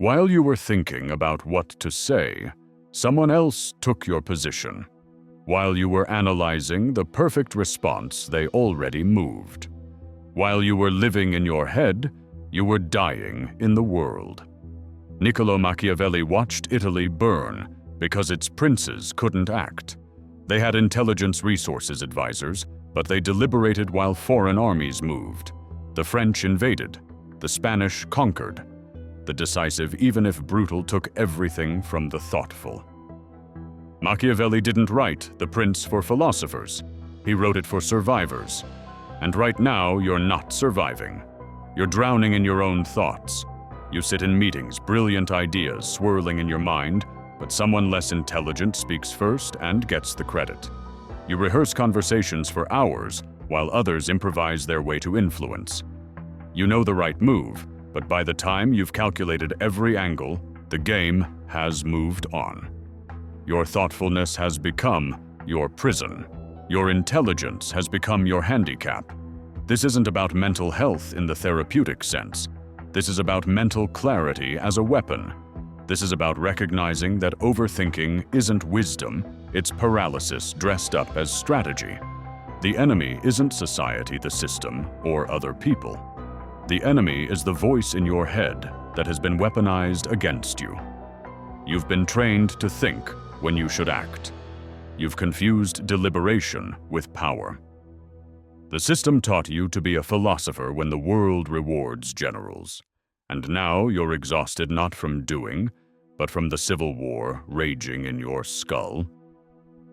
While you were thinking about what to say, someone else took your position. While you were analyzing the perfect response, they already moved. While you were living in your head, you were dying in the world. Niccolo Machiavelli watched Italy burn because its princes couldn't act. They had intelligence resources advisors, but they deliberated while foreign armies moved. The French invaded. The Spanish conquered. The decisive, even if brutal, took everything from the thoughtful. Machiavelli didn't write The Prince for philosophers. He wrote it for survivors. And right now, you're not surviving. You're drowning in your own thoughts. You sit in meetings, brilliant ideas swirling in your mind, but someone less intelligent speaks first and gets the credit. You rehearse conversations for hours while others improvise their way to influence. You know the right move, but by the time you've calculated every angle, the game has moved on. Your thoughtfulness has become your prison. Your intelligence has become your handicap. This isn't about mental health in the therapeutic sense. This is about mental clarity as a weapon. This is about recognizing that overthinking isn't wisdom, it's paralysis dressed up as strategy. The enemy isn't society, the system, or other people. The enemy is the voice in your head that has been weaponized against you. You've been trained to think when you should act. You've confused deliberation with power. The system taught you to be a philosopher when the world rewards generals. And now you're exhausted not from doing, but from the civil war raging in your skull.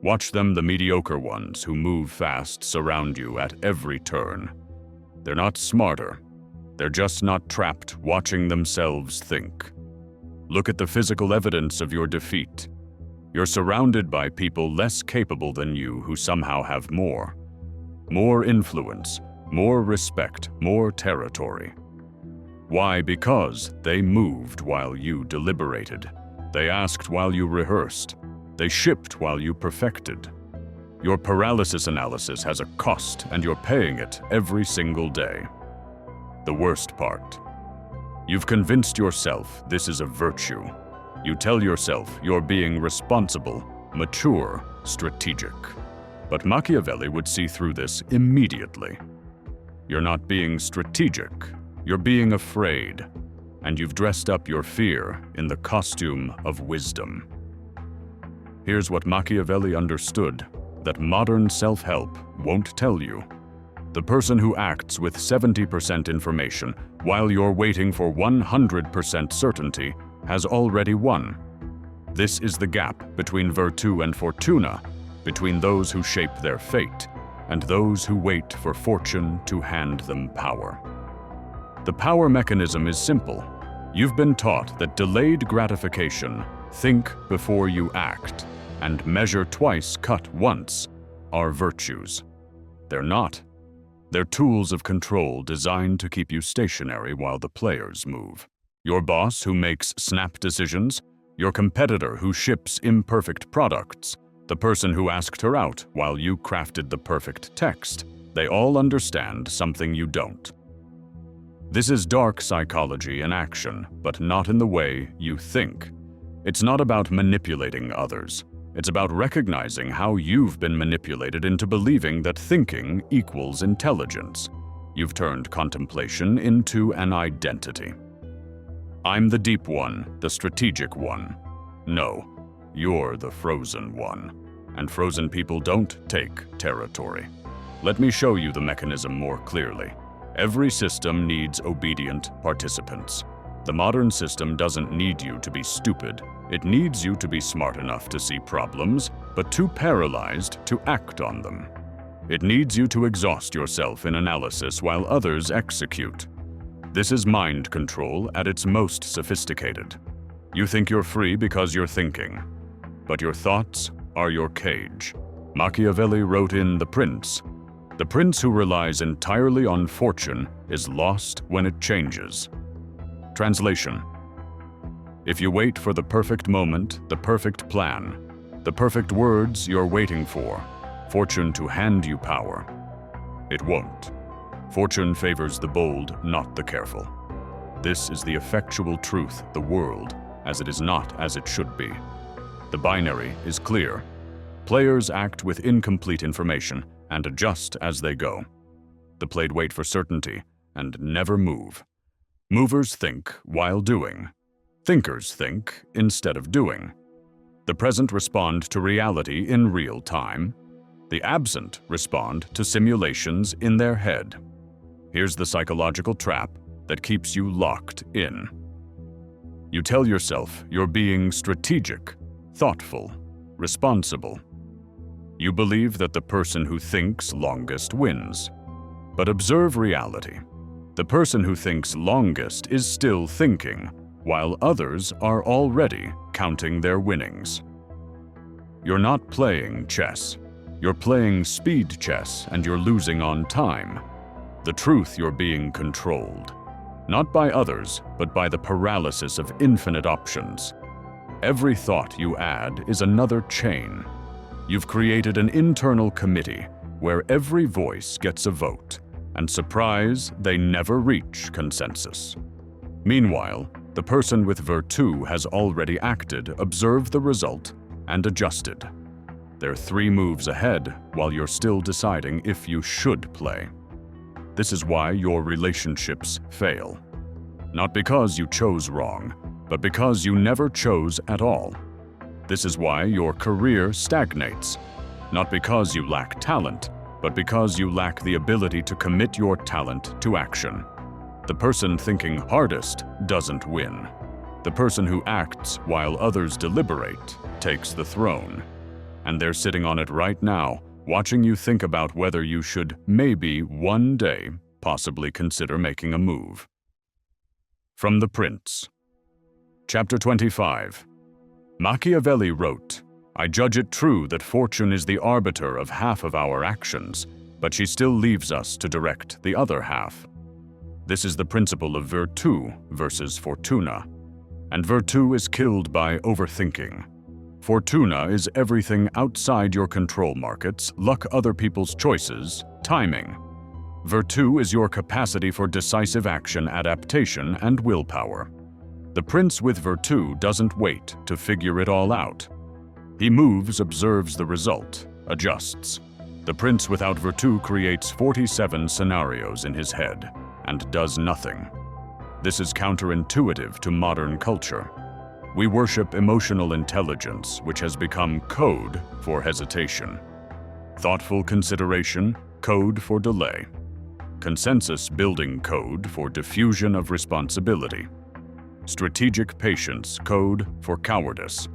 Watch them, the mediocre ones who move fast surround you at every turn. They're not smarter. They're just not trapped watching themselves think. Look at the physical evidence of your defeat. You're surrounded by people less capable than you who somehow have more. More influence, more respect, more territory. Why? Because they moved while you deliberated. They asked while you rehearsed. They shipped while you perfected. Your paralysis analysis has a cost, and you're paying it every single day. The worst part. You've convinced yourself this is a virtue. You tell yourself you're being responsible, mature, strategic. But Machiavelli would see through this immediately. You're not being strategic, you're being afraid, and you've dressed up your fear in the costume of wisdom. Here's what Machiavelli understood that modern self-help won't tell you. The person who acts with 70% information while you're waiting for 100% certainty has already won. This is the gap between virtù and fortuna, between those who shape their fate and those who wait for fortune to hand them power. The power mechanism is simple. You've been taught that delayed gratification, think before you act, and measure twice, cut once, are virtues. They're not. They're tools of control designed to keep you stationary while the players move. Your boss who makes snap decisions, your competitor who ships imperfect products, the person who asked her out while you crafted the perfect text, they all understand something you don't. This is dark psychology in action, but not in the way you think. It's not about manipulating others. It's about recognizing how you've been manipulated into believing that thinking equals intelligence. You've turned contemplation into an identity. I'm the deep one, the strategic one. No, you're the frozen one. And frozen people don't take territory. Let me show you the mechanism more clearly. Every system needs obedient participants. The modern system doesn't need you to be stupid. It needs you to be smart enough to see problems, but too paralyzed to act on them. It needs you to exhaust yourself in analysis while others execute. This is mind control at its most sophisticated. You think you're free because you're thinking, but your thoughts are your cage. Machiavelli wrote in The Prince, "The prince who relies entirely on fortune is lost when it changes." Translation: if you wait for the perfect moment, the perfect plan, the perfect words you're waiting for, fortune to hand you power, it won't. Fortune favors the bold, not the careful. This is the effectual truth, the world, as it is not as it should be. The binary is clear. Players act with incomplete information and adjust as they go. The played wait for certainty and never move. Movers think while doing. Thinkers think instead of doing. The present respond to reality in real time. The absent respond to simulations in their head. Here's the psychological trap that keeps you locked in. You tell yourself you're being strategic, thoughtful, responsible. You believe that the person who thinks longest wins. But observe reality. The person who thinks longest is still thinking, while others are already counting their winnings. You're not playing chess. You're playing speed chess, and you're losing on time. The truth, you're being controlled. Not by others, but by the paralysis of infinite options. Every thought you add is another chain. You've created an internal committee where every voice gets a vote, and surprise, they never reach consensus. Meanwhile, the person with virtue has already acted, observed the result, and adjusted. They're 3 moves ahead while you're still deciding if you should play. This is why your relationships fail. Not because you chose wrong, but because you never chose at all. This is why your career stagnates. Not because you lack talent, but because you lack the ability to commit your talent to action. The person thinking hardest doesn't win. The person who acts while others deliberate takes the throne. And they're sitting on it right now, watching you think about whether you should maybe one day possibly consider making a move. From the Prince. Chapter 25. Machiavelli wrote, "I judge it true that fortune is the arbiter of half of our actions, but she still leaves us to direct the other half." This is the principle of virtù versus fortuna. And virtù is killed by overthinking. Fortuna is everything outside your control markets, luck, other people's choices, timing. Virtù is your capacity for decisive action, adaptation, and willpower. The prince with virtù doesn't wait to figure it all out. He moves, observes the result, adjusts. The prince without virtù creates 47 scenarios in his head and does nothing. This is counterintuitive to modern culture. We worship emotional intelligence, which has become code for hesitation. Thoughtful consideration, code for delay. Consensus building code for diffusion of responsibility. Strategic patience, code for cowardice.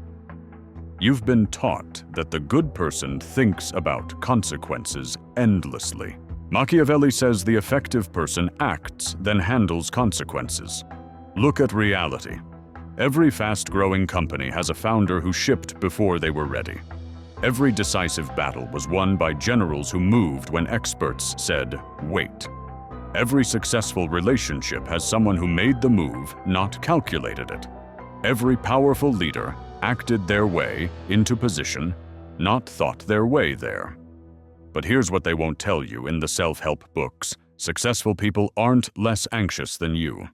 You've been taught that the good person thinks about consequences endlessly. Machiavelli says the effective person acts, then handles consequences. Look at reality. Every fast-growing company has a founder who shipped before they were ready. Every decisive battle was won by generals who moved when experts said, "Wait." Every successful relationship has someone who made the move, not calculated it. Every powerful leader acted their way into position, not thought their way there. But here's what they won't tell you in the self-help books. Successful people aren't less anxious than you.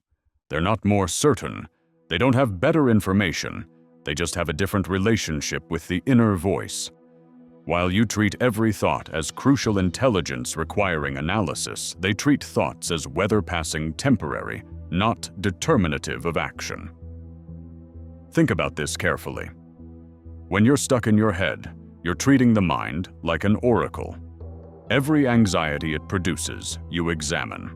They're not more certain. They don't have better information. They just have a different relationship with the inner voice. While you treat every thought as crucial intelligence requiring analysis, they treat thoughts as weather-passing temporary, not determinative of action. Think about this carefully. When you're stuck in your head, you're treating the mind like an oracle. Every anxiety it produces, you examine.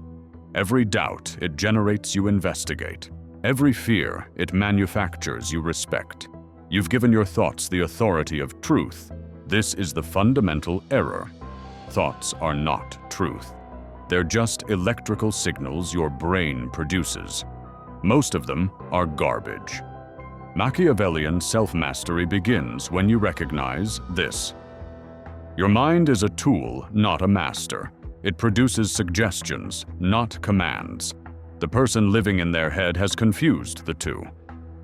Every doubt it generates, you investigate. Every fear it manufactures, you respect. You've given your thoughts the authority of truth. This is the fundamental error. Thoughts are not truth. They're just electrical signals your brain produces. Most of them are garbage. Machiavellian self-mastery begins when you recognize this. Your mind is a tool, not a master. It produces suggestions, not commands. The person living in their head has confused the two.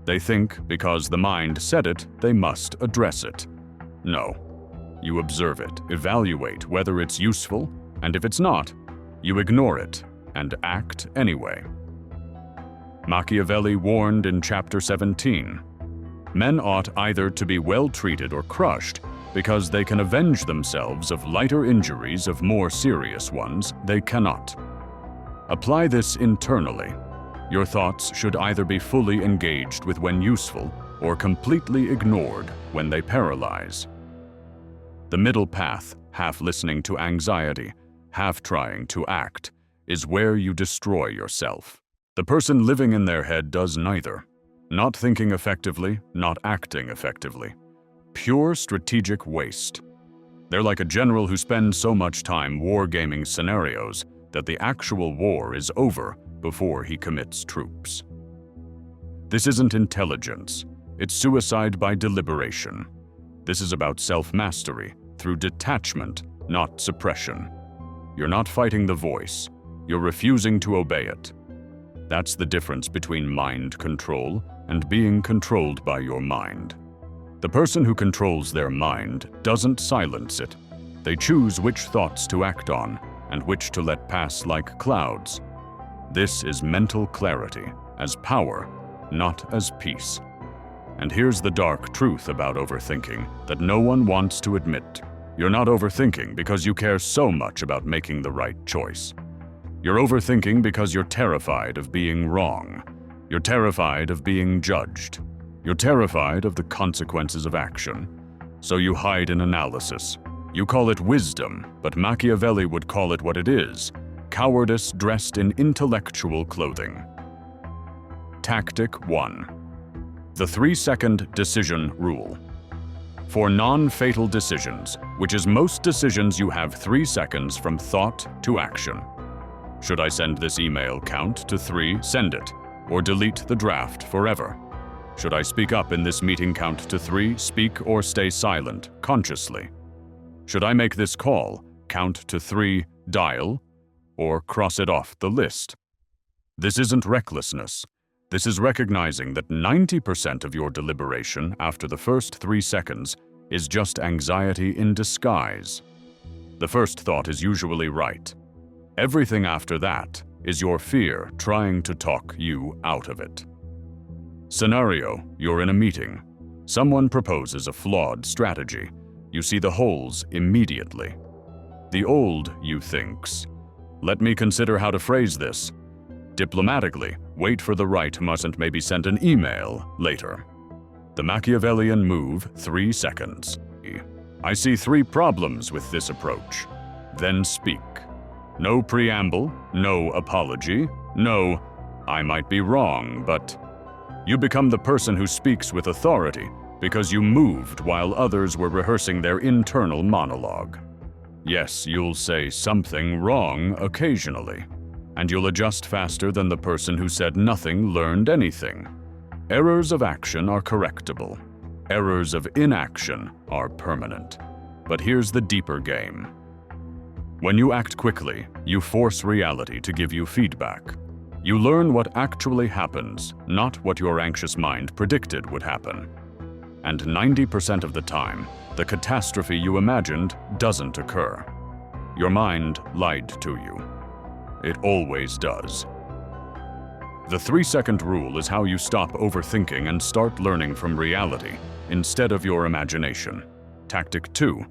They think because the mind said it, they must address it. No. You observe it, evaluate whether it's useful, and if it's not, you ignore it and act anyway. Machiavelli warned in chapter 17. Men ought either to be well treated or crushed, because they can avenge themselves of lighter injuries of more serious ones they cannot. Apply this internally. Your thoughts should either be fully engaged with when useful or completely ignored when they paralyze. The middle path, half listening to anxiety, half trying to act, is where you destroy yourself. The person living in their head does neither. Not thinking effectively, not acting effectively. Pure strategic waste. They're like a general who spends so much time wargaming scenarios that the actual war is over before he commits troops. This isn't intelligence. It's suicide by deliberation. This is about self-mastery through detachment, not suppression. You're not fighting the voice. You're refusing to obey it. That's the difference between mind control and being controlled by your mind. The person who controls their mind doesn't silence it. They choose which thoughts to act on and which to let pass like clouds. This is mental clarity as power, not as peace. And here's the dark truth about overthinking that no one wants to admit. You're not overthinking because you care so much about making the right choice. You're overthinking because you're terrified of being wrong. You're terrified of being judged. You're terrified of the consequences of action. So you hide in analysis. You call it wisdom, but Machiavelli would call it what it is: cowardice dressed in intellectual clothing. Tactic 1. The 3-second decision rule. For non-fatal decisions, which is most decisions, you have 3 seconds from thought to action. Should I send this email? Count to 3, send it, or delete the draft forever. Should I speak up in this meeting? Count to 3, speak or stay silent, consciously. Should I make this call? Count to 3, dial, or cross it off the list. This isn't recklessness. This is recognizing that 90% of your deliberation after the first 3 seconds is just anxiety in disguise. The first thought is usually right. Everything after that is your fear trying to talk you out of it. Scenario: you're in a meeting. Someone proposes a flawed strategy. You see the holes immediately. The old you thinks, let me consider how to phrase this. Diplomatically, wait for the right, mustn't, maybe send an email later. The Machiavellian move, 3 seconds. I see 3 problems with this approach. Then speak. No preamble, no apology, no, I might be wrong, but you become the person who speaks with authority because you moved while others were rehearsing their internal monologue. Yes, you'll say something wrong occasionally, and you'll adjust faster than the person who said nothing learned anything. Errors of action are correctable. Errors of inaction are permanent. But here's the deeper game. When you act quickly, you force reality to give you feedback. You learn what actually happens, not what your anxious mind predicted would happen. And 90% of the time, the catastrophe you imagined doesn't occur. Your mind lied to you. It always does. The 3-second rule is how you stop overthinking and start learning from reality instead of your imagination. Tactic 2.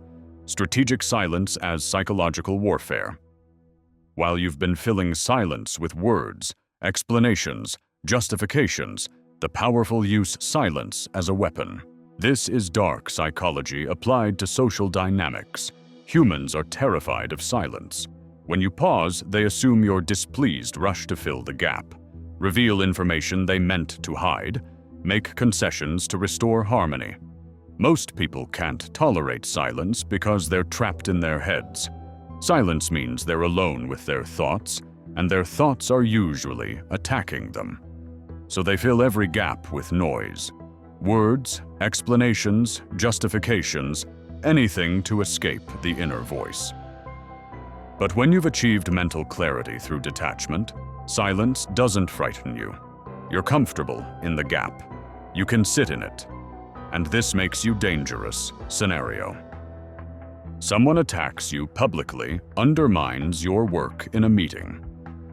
Strategic silence as psychological warfare. While you've been filling silence with words, explanations, justifications, the powerful use silence as a weapon. This is dark psychology applied to social dynamics. Humans are terrified of silence. When you pause, they assume you're displeased, rush to fill the gap, reveal information they meant to hide, make concessions to restore harmony. Most people can't tolerate silence because they're trapped in their heads. Silence means they're alone with their thoughts, and their thoughts are usually attacking them. So they fill every gap with noise. Words, explanations, justifications, anything to escape the inner voice. But when you've achieved mental clarity through detachment, silence doesn't frighten you. You're comfortable in the gap. You can sit in it. And this makes you dangerous. Scenario: someone attacks you publicly, undermines your work in a meeting.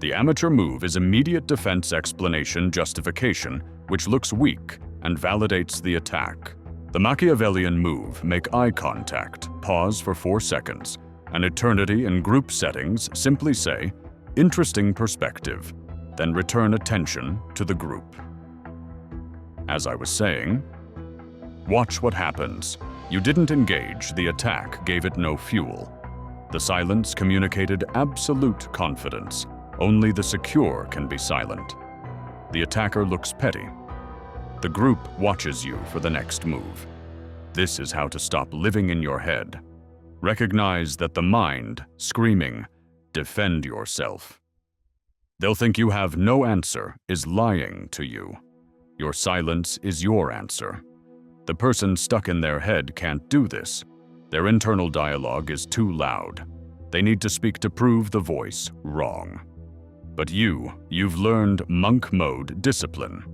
The amateur move is immediate defense explanation justification, which looks weak and validates the attack. The Machiavellian move, make eye contact, pause for 4 seconds. An eternity in group settings, simply say, interesting perspective, then return attention to the group. As I was saying, watch what happens. You didn't engage, the attack gave it no fuel. The silence communicated absolute confidence. Only the secure can be silent. The attacker looks petty. The group watches you for the next move. This is how to stop living in your head. Recognize that the mind, screaming, defend yourself. They'll think you have no answer, is lying to you. Your silence is your answer. The person stuck in their head can't do this. Their internal dialogue is too loud. They need to speak to prove the voice wrong. But you've learned monk mode discipline.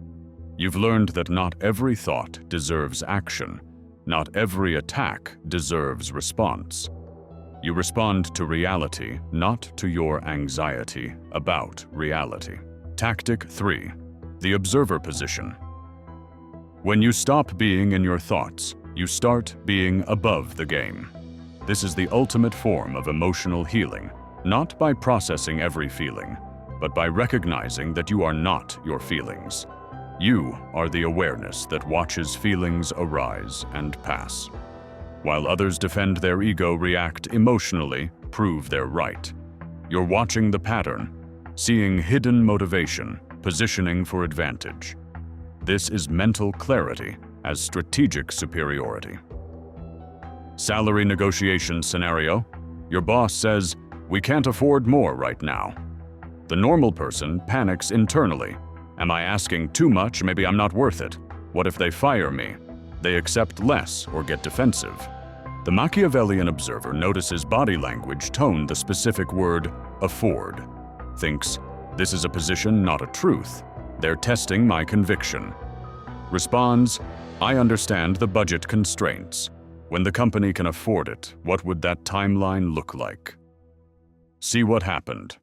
You've learned that not every thought deserves action. Not every attack deserves response. You respond to reality, not to your anxiety about reality. Tactic 3. The observer position. When you stop being in your thoughts, you start being above the game. This is the ultimate form of emotional healing, not by processing every feeling, but by recognizing that you are not your feelings. You are the awareness that watches feelings arise and pass. While others defend their ego, react emotionally, prove they're right. You're watching the pattern, seeing hidden motivation, positioning for advantage. This is mental clarity as strategic superiority. Salary negotiation scenario. Your boss says, "We can't afford more right now." The normal person panics internally. Am I asking too much? Maybe I'm not worth it. What if they fire me? They accept less or get defensive. The Machiavellian observer notices body language tone the specific word afford. Thinks, this is a position, not a truth. They're testing my conviction. Responds, I understand the budget constraints. When the company can afford it, what would that timeline look like? See what happened.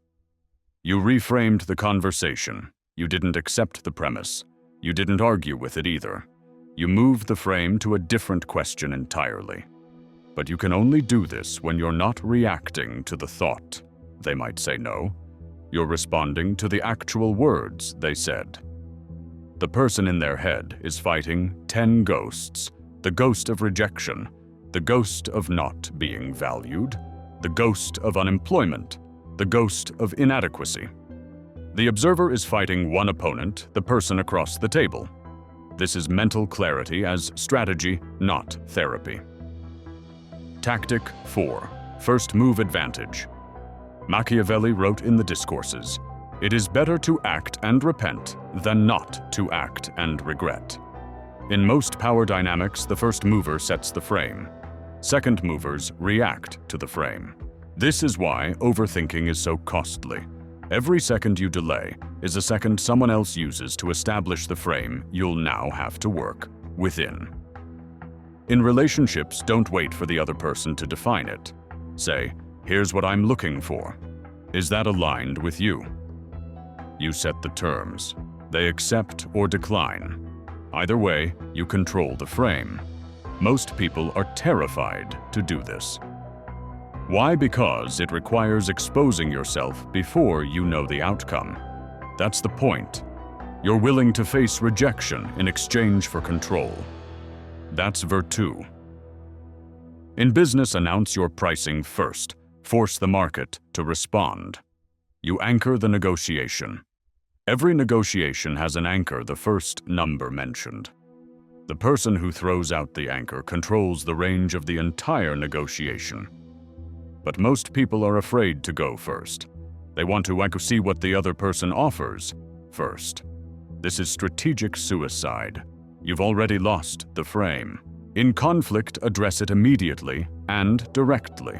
You reframed the conversation. You didn't accept the premise. You didn't argue with it either. You moved the frame to a different question entirely. But you can only do this when you're not reacting to the thought. They might say no. You're responding to the actual words they said. The person in their head is fighting 10 ghosts. The ghost of rejection, the ghost of not being valued, the ghost of unemployment, the ghost of inadequacy. The observer is fighting one opponent, the person across the table. This is mental clarity as strategy, not therapy. Tactic 4. First move advantage. Machiavelli wrote in the Discourses, "It is better to act and repent than not to act and regret." In most power dynamics, the first mover sets the frame. Second movers react to the frame. This is why overthinking is so costly. Every second you delay is a second someone else uses to establish the frame you'll now have to work within. In relationships, don't wait for the other person to define it. Say, here's what I'm looking for. Is that aligned with you? You set the terms. They accept or decline. Either way, you control the frame. Most people are terrified to do this. Why? Because it requires exposing yourself before you know the outcome. That's the point. You're willing to face rejection in exchange for control. That's virtue. In business, announce your pricing first. Force the market to respond. You anchor the negotiation. Every negotiation has an anchor, the first number mentioned. The person who throws out the anchor controls the range of the entire negotiation. But most people are afraid to go first. They want to see what the other person offers first. This is strategic suicide. You've already lost the frame. In conflict, address it immediately and directly.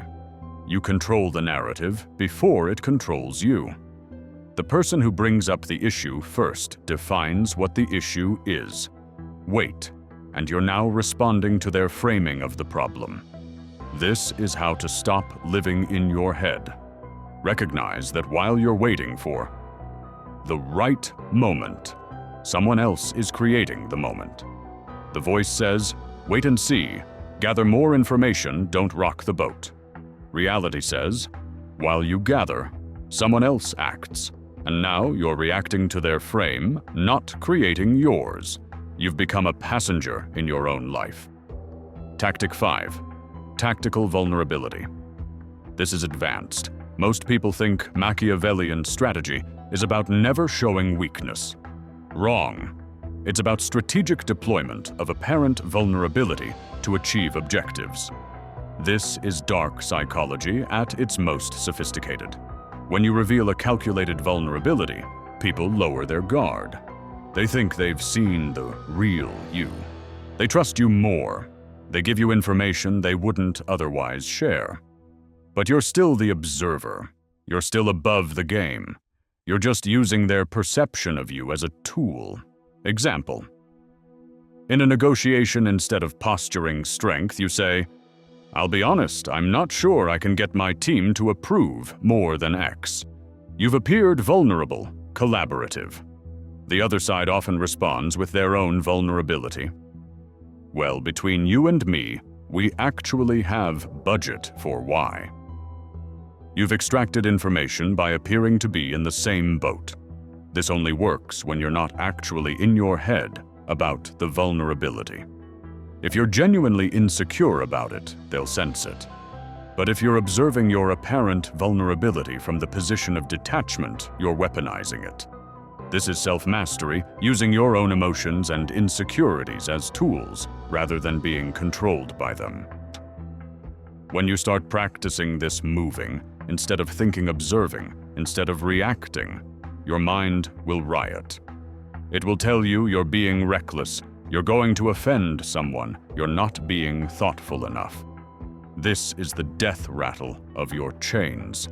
You control the narrative before it controls you. The person who brings up the issue first defines what the issue is. Wait, and you're now responding to their framing of the problem. This is how to stop living in your head. Recognize that while you're waiting for the right moment. Someone else is creating the moment. The voice says, wait and see, gather more information, don't rock the boat. Reality says, while you gather, someone else acts, and now you're reacting to their frame, not creating yours. You've become a passenger in your own life. Tactic 5. Tactical vulnerability. This is advanced. Most people think Machiavellian strategy is about never showing weakness. Wrong. It's about strategic deployment of apparent vulnerability to achieve objectives. This is dark psychology at its most sophisticated. When you reveal a calculated vulnerability, people lower their guard. They think they've seen the real you. They trust you more. They give you information they wouldn't otherwise share. But you're still the observer. You're still above the game. You're just using their perception of you as a tool. Example. In a negotiation, instead of posturing strength, you say, I'll be honest, I'm not sure I can get my team to approve more than X. You've appeared vulnerable, collaborative. The other side often responds with their own vulnerability. Well, between you and me, we actually have budget for Y. You've extracted information by appearing to be in the same boat. This only works when you're not actually in your head about the vulnerability. If you're genuinely insecure about it, they'll sense it. But if you're observing your apparent vulnerability from the position of detachment, you're weaponizing it. This is self-mastery, using your own emotions and insecurities as tools, rather than being controlled by them. When you start practicing this moving, instead of thinking observing, instead of reacting, your mind will riot. It will tell you you're being reckless, you're going to offend someone, you're not being thoughtful enough. This is the death rattle of your chains.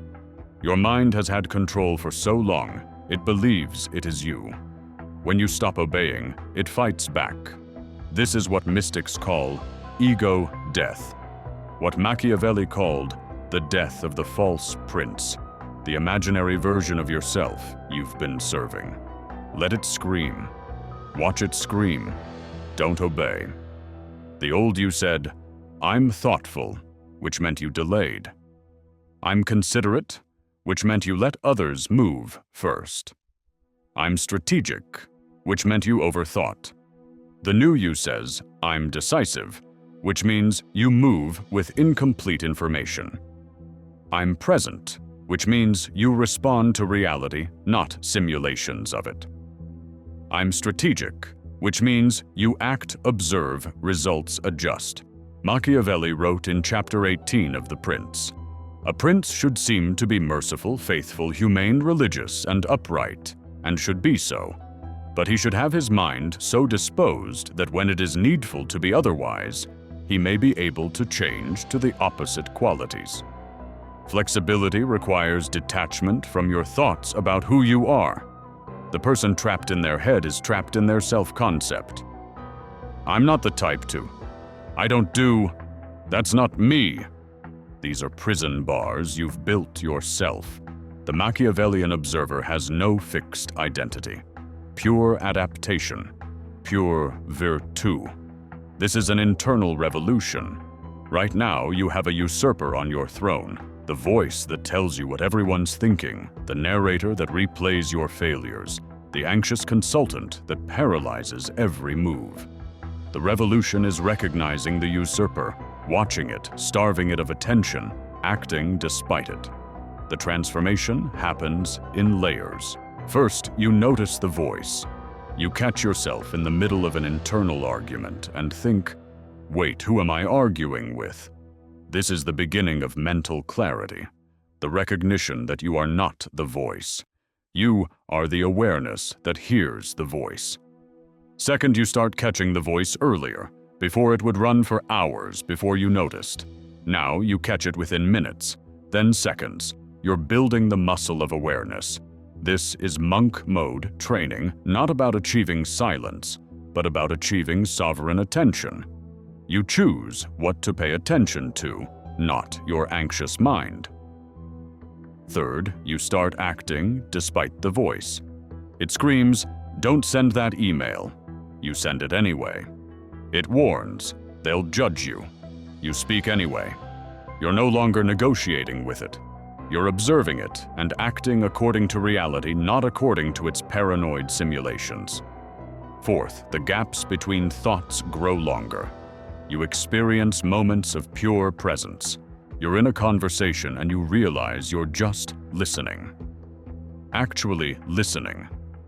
Your mind has had control for so long, it believes it is you. When you stop obeying, it fights back. This is what mystics call ego death. What Machiavelli called the death of the false prince, the imaginary version of yourself you've been serving. Let it scream. Watch it scream. Don't obey. The old you said, I'm thoughtful, which meant you delayed. I'm considerate, which meant you let others move first. I'm strategic, which meant you overthought. The new you says, I'm decisive, which means you move with incomplete information. I'm present, which means you respond to reality, not simulations of it. I'm strategic, which means you act, observe, results adjust. Machiavelli wrote in chapter 18 of The Prince, a prince should seem to be merciful, faithful, humane, religious, and upright, and should be so. But he should have his mind so disposed that when it is needful to be otherwise, he may be able to change to the opposite qualities. Flexibility requires detachment from your thoughts about who you are. The person trapped in their head is trapped in their self-concept. I'm not the type to. I don't do. That's not me. These are prison bars you've built yourself. The Machiavellian observer has no fixed identity. Pure adaptation. Pure virtue. This is an internal revolution. Right now, you have a usurper on your throne. The voice that tells you what everyone's thinking, the narrator that replays your failures, the anxious consultant that paralyzes every move. The revolution is recognizing the usurper, watching it, starving it of attention, acting despite it. The transformation happens in layers. First, you notice the voice. You catch yourself in the middle of an internal argument and think, wait, who am I arguing with? This is the beginning of mental clarity, the recognition that you are not the voice. You are the awareness that hears the voice. Second, you start catching the voice earlier, before it would run for hours before you noticed. Now you catch it within minutes, then seconds. You're building the muscle of awareness. This is monk mode training, not about achieving silence, but about achieving sovereign attention. You choose what to pay attention to, not your anxious mind. Third, you start acting despite the voice. It screams, "Don't send that email." You send it anyway. It warns, "They'll judge you." You speak anyway. You're no longer negotiating with it. You're observing it and acting according to reality, not according to its paranoid simulations. Fourth, the gaps between thoughts grow longer. You experience moments of pure presence. You're in a conversation and you realize you're just listening. Actually listening,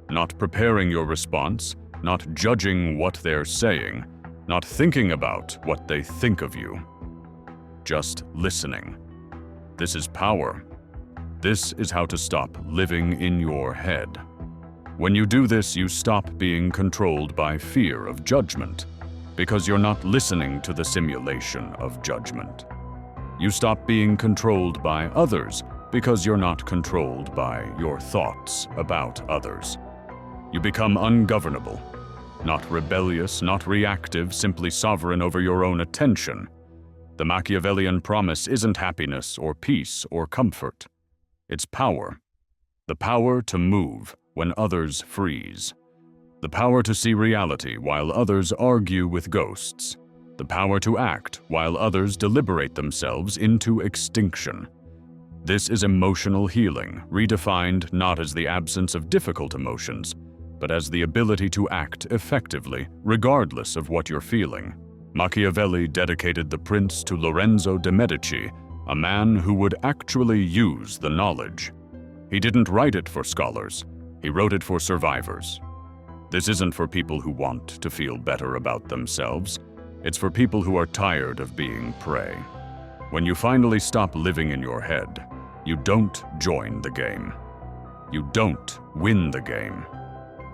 not preparing your response, not judging what they're saying, not thinking about what they think of you. Just listening. This is power. This is how to stop living in your head. When you do this, you stop being controlled by fear of judgment, because you're not listening to the simulation of judgment. You stop being controlled by others, because you're not controlled by your thoughts about others. You become ungovernable, not rebellious, not reactive, simply sovereign over your own attention. The Machiavellian promise isn't happiness or peace or comfort. It's power. The power to move when others freeze. The power to see reality while others argue with ghosts. The power to act while others deliberate themselves into extinction. This is emotional healing, redefined not as the absence of difficult emotions, but as the ability to act effectively, regardless of what you're feeling. Machiavelli dedicated the prince to Lorenzo de' Medici, a man who would actually use the knowledge. He didn't write it for scholars, he wrote it for survivors. This isn't for people who want to feel better about themselves, it's for people who are tired of being prey. When you finally stop living in your head, you don't join the game. You don't win the game.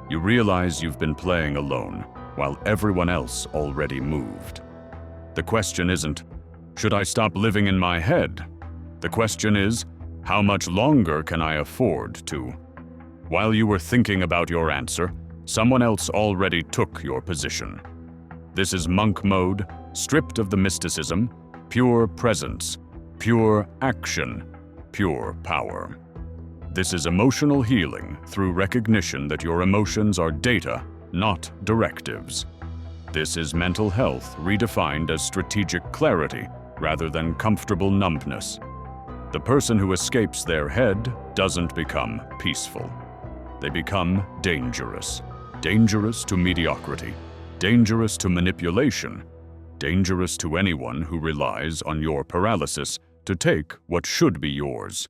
You realize you've been playing alone, while everyone else already moved. The question isn't, should I stop living in my head? The question is, how much longer can I afford to? While you were thinking about your answer, someone else already took your position. This is monk mode, stripped of the mysticism, pure presence, pure action, pure power. This is emotional healing through recognition that your emotions are data, not directives. This is mental health redefined as strategic clarity rather than comfortable numbness. The person who escapes their head doesn't become peaceful. They become dangerous. Dangerous to mediocrity. Dangerous to manipulation. Dangerous to anyone who relies on your paralysis to take what should be yours.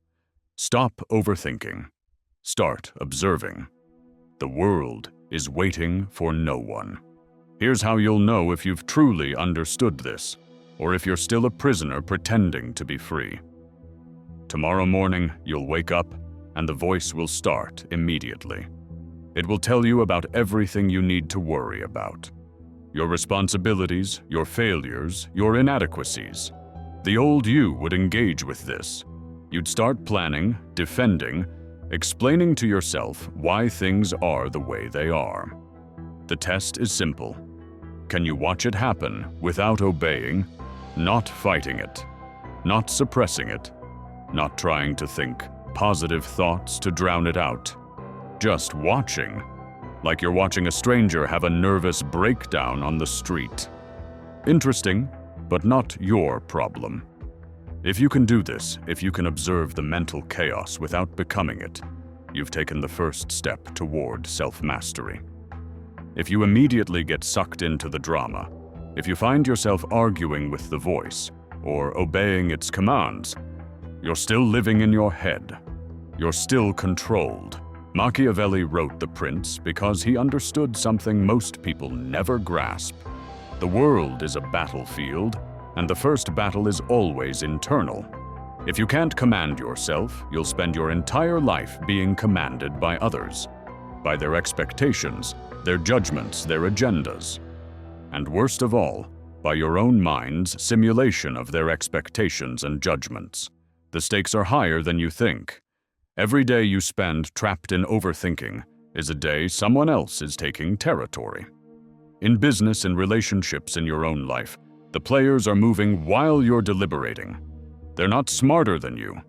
Stop overthinking. Start observing. The world is waiting for no one. Here's how you'll know if you've truly understood this, or if you're still a prisoner pretending to be free. Tomorrow morning, you'll wake up, and the voice will start immediately. It will tell you about everything you need to worry about. Your responsibilities, your failures, your inadequacies. The old you would engage with this. You'd start planning, defending, explaining to yourself why things are the way they are. The test is simple. Can you watch it happen without obeying, not fighting it, not suppressing it, not trying to think positive thoughts to drown it out, just watching, like you're watching a stranger have a nervous breakdown on the street? Interesting, but not your problem. If you can do this, if you can observe the mental chaos without becoming it, you've taken the first step toward self-mastery. If you immediately get sucked into the drama, if you find yourself arguing with the voice or obeying its commands, you're still living in your head. You're still controlled. Machiavelli wrote The Prince because he understood something most people never grasp. The world is a battlefield, and the first battle is always internal. If you can't command yourself, you'll spend your entire life being commanded by others, by their expectations, their judgments, their agendas, and worst of all, by your own mind's simulation of their expectations and judgments. The stakes are higher than you think. Every day you spend trapped in overthinking is a day someone else is taking territory. In business and relationships in your own life, the players are moving while you're deliberating. They're not smarter than you.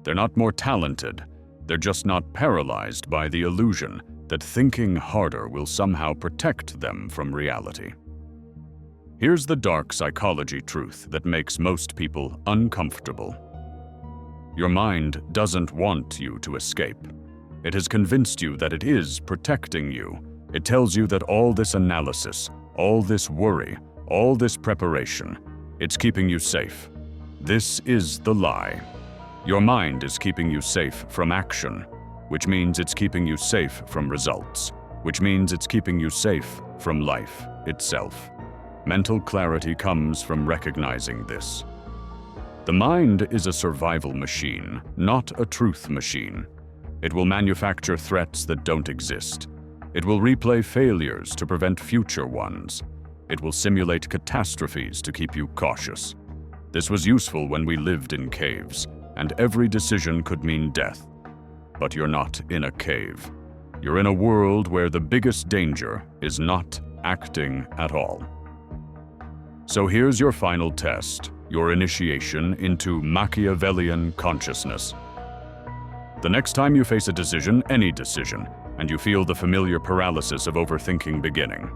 They're not more talented. They're just not paralyzed by the illusion that thinking harder will somehow protect them from reality. Here's the dark psychology truth that makes most people uncomfortable. Your mind doesn't want you to escape. It has convinced you that it is protecting you. It tells you that all this analysis, all this worry, all this preparation, it's keeping you safe. This is the lie. Your mind is keeping you safe from action, which means it's keeping you safe from results, which means it's keeping you safe from life itself. Mental clarity comes from recognizing this. The mind is a survival machine, not a truth machine. It will manufacture threats that don't exist. It will replay failures to prevent future ones. It will simulate catastrophes to keep you cautious. This was useful when we lived in caves, and every decision could mean death. But you're not in a cave. You're in a world where the biggest danger is not acting at all. So here's your final test, your initiation into Machiavellian consciousness. The next time you face a decision, any decision, and you feel the familiar paralysis of overthinking beginning,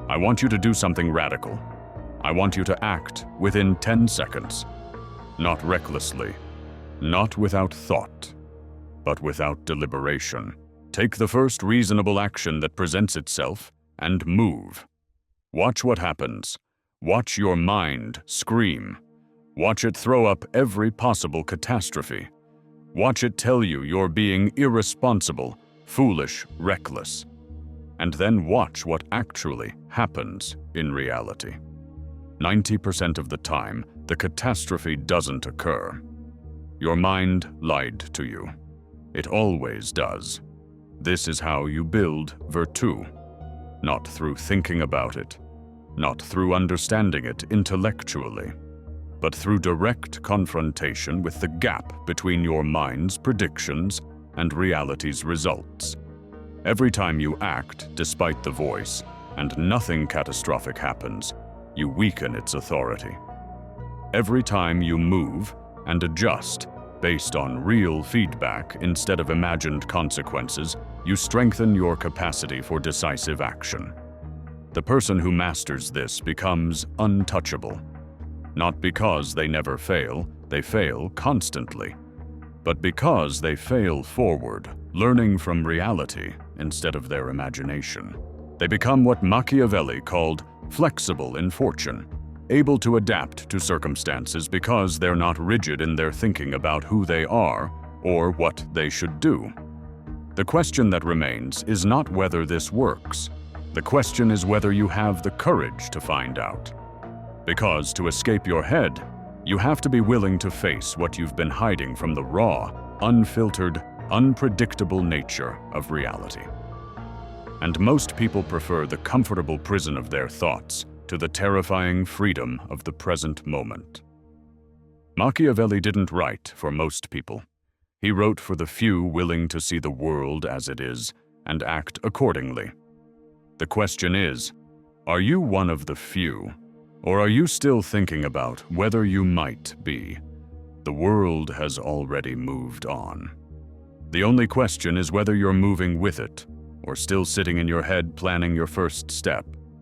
I want you to do something radical. I want you to act within 10 seconds. Not recklessly, not without thought, but without deliberation. Take the first reasonable action that presents itself and move. Watch what happens. Watch your mind scream. Watch it throw up every possible catastrophe. Watch it tell you you're being irresponsible, foolish, reckless. And then watch what actually happens in reality. 90% of the time, the catastrophe doesn't occur. Your mind lied to you. It always does. This is how you build virtue. Not through thinking about it, not through understanding it intellectually, but through direct confrontation with the gap between your mind's predictions and reality's results. Every time you act despite the voice, and nothing catastrophic happens, you weaken its authority. Every time you move and adjust based on real feedback instead of imagined consequences, you strengthen your capacity for decisive action. The person who masters this becomes untouchable. Not because they never fail, they fail constantly, but because they fail forward, learning from reality instead of their imagination. They become what Machiavelli called flexible in fortune, able to adapt to circumstances because they're not rigid in their thinking about who they are or what they should do. The question that remains is not whether this works. The question is whether you have the courage to find out. Because to escape your head, you have to be willing to face what you've been hiding from the raw, unfiltered, unpredictable nature of reality. And most people prefer the comfortable prison of their thoughts to the terrifying freedom of the present moment. Machiavelli didn't write for most people. He wrote for the few willing to see the world as it is and act accordingly. The question is, are you one of the few, or are you still thinking about whether you might be? The world has already moved on. The only question is whether you're moving with it, or still sitting in your head planning your first step.